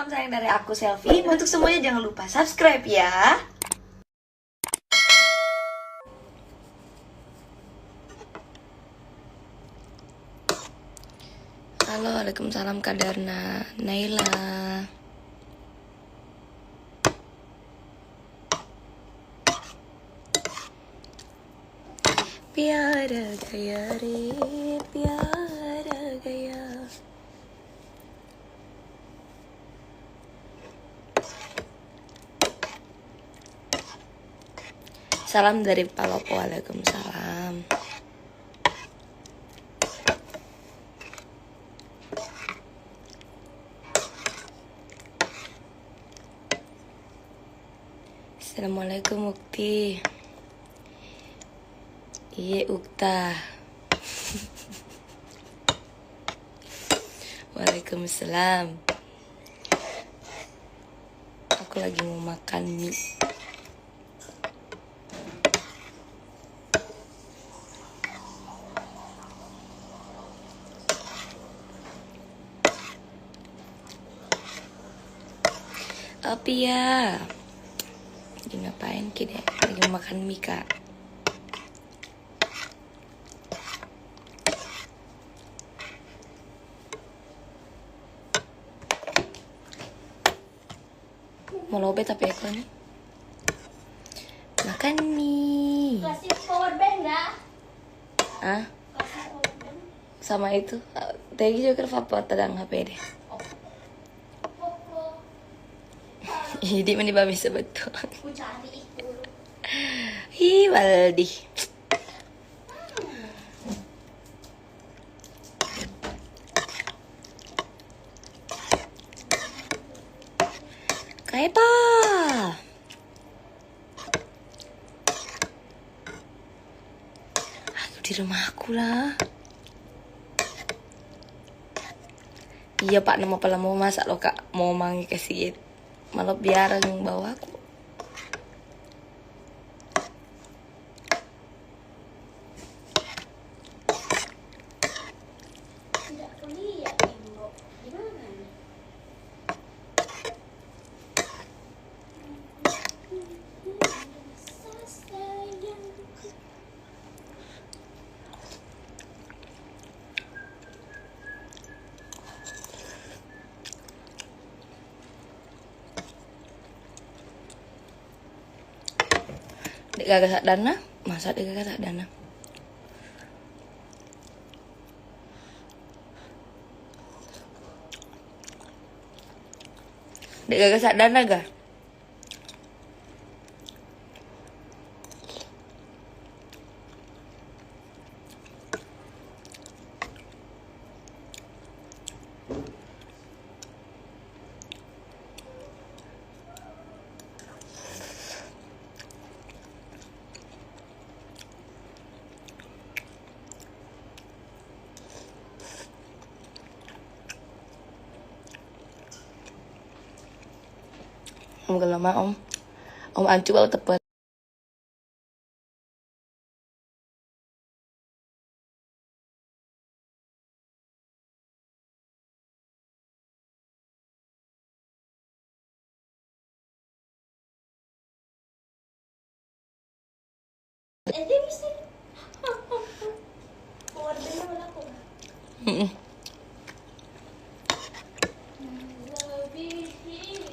salam sayang dari aku Selfie. Untuk semuanya jangan lupa subscribe ya. Halo, waalaikumsalam Kak Darna, Naila. Piara gaya re, piara gaya. Salam dari Palopo, waalaikumsalam. Assalamualaikum Ukti. Iya Ukta. Waalaikumsalam. Aku lagi mau makan mie. Apa ya? Lagi ngapain kini? Lagi mau makan mie Kak. Mau lobet tapi aku nih makan mie. Kasih power bank nggak? Ah, Kasih power bank. sama itu. Tadi juga apa tadang HP deh. Popo. Jadi meni babi sebetul. Aku cari itu. Hi Waldi. Kayak apa? Aduh, di rumah aku lah. Iya Pak, nama pala mau masak lo Kak. Mau mangi kasih malah biar yang bawa aku. Tidak kuliah Ibu. Gimana nih? Dek gak sak dana? Masa dek gak sak dana? Dek gak sak dana gak? Om gak lama om. Om ancu kalau tepat. Dia bisa. Power bank mana aku? Lebih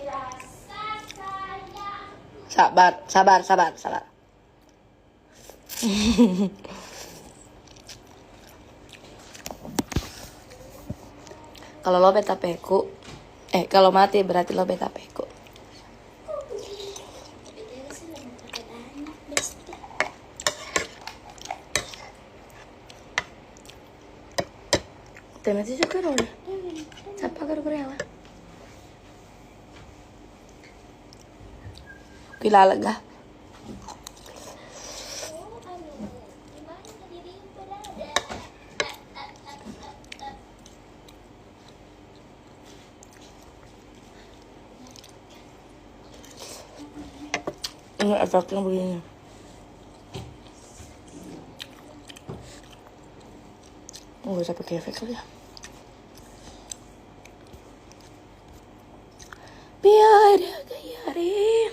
rasa sayang. Sabar, sabar, sabar, sabar. Kalau lo beta peku, kalau mati berarti lo beta peku. Beda sih lama pakai anak besti. Tema itu juga lo deh. Siapa gara-gara apa? Kilala gak? Oh, aduh. Gimana dirimu berada? Ini efeknya begini. Nggak usah pakai efek kali ya. Hari.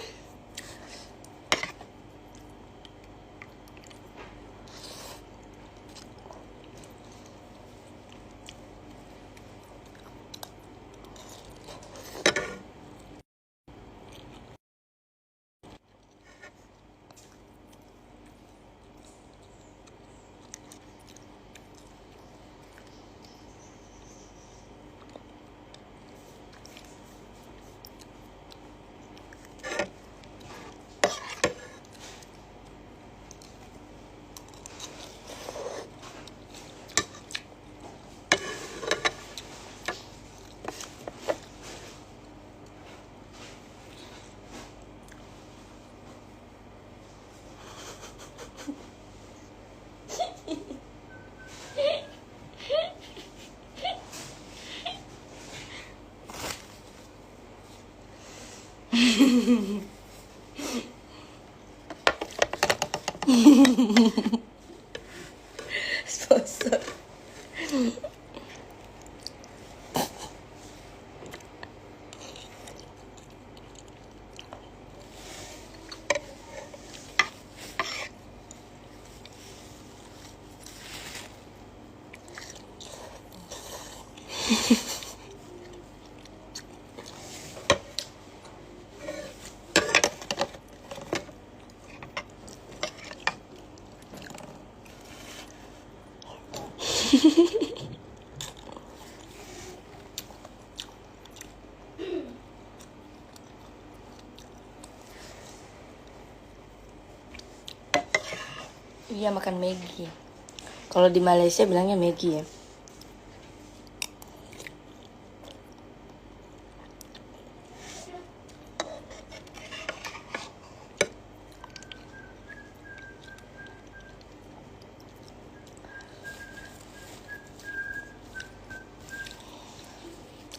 Sponsor. Iya, makan Maggi. Kalau di Malaysia bilangnya Maggi ya.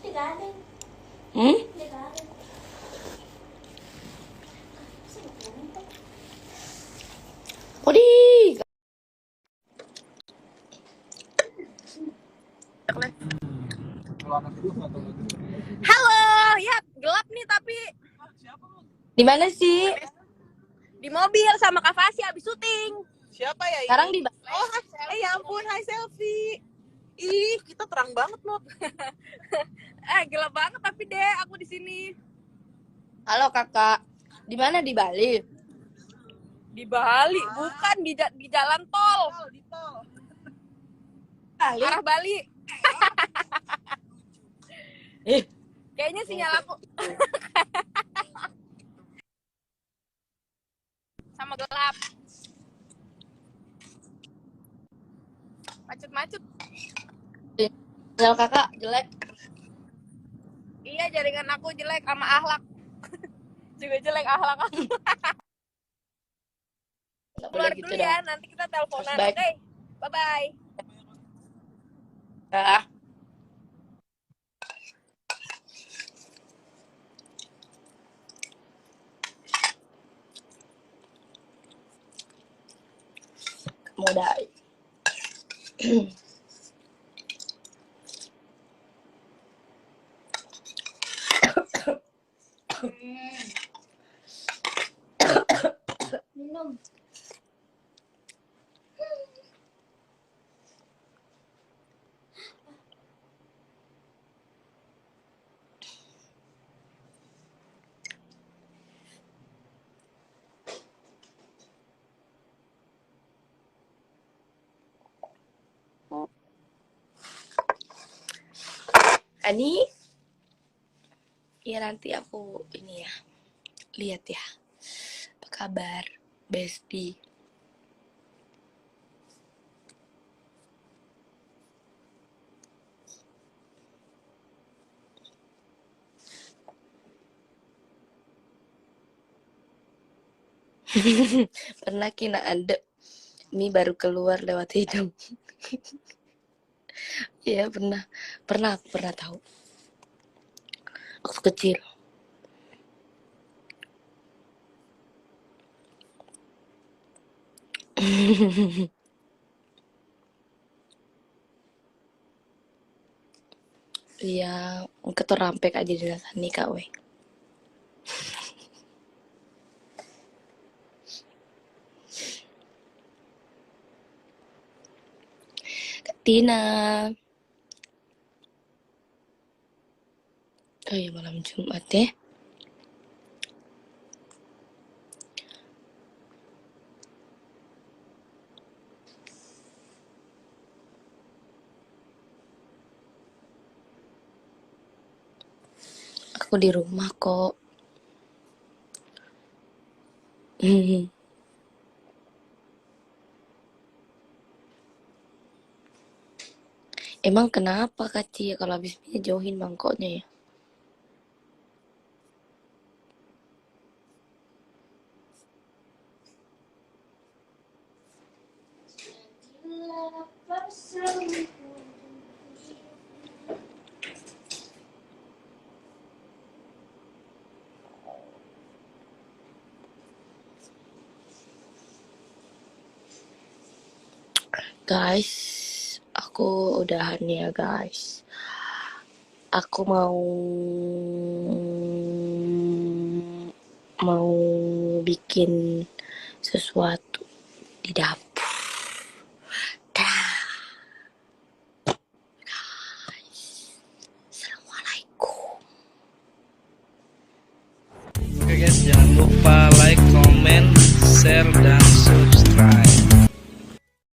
Di galing. Hmm? Di galing. Odi. Halo, ya gelap nih tapi Di mana sih? di mobil sama Kak Fasya habis syuting. Siapa ya ini? Sekarang di Oh, ya ampun, hai selfie. Ih, kita terang banget, Not. Gelap banget tapi deh aku di sini Halo Kakak. Di mana di Bali? di Bali, bukan di jalan tol Di tol. Bali. arah Bali. Eh, Kayaknya sinyal aku sama gelap. Macet-macet. sinyal Kakak jelek. Iya, jaringan aku jelek sama akhlak. Juga jelek akhlak aku. Nggak boleh Keluar gitu dulu dong. ya, nanti kita teleponan. Harus baik. Oke. Bye-bye. Ah. Modal. Minum. Ani, ya nanti aku ini ya, lihat ya, apa kabar, Besti? Pernah kina ada mie baru keluar lewat hidung. Iya pernah tahu waktu kecil. Iya, keterampek aja di nikah weh. Tina. Oh iya, malam Jumat ya. Aku di rumah kok. Emang kenapa Kak Cia kalau habis minum jauhin mangkoknya ya? Guys, aku udahan ya guys. Aku mau bikin sesuatu di dapur. Dah. Guys, assalamualaikum. Oke guys, jangan lupa like, comment, share,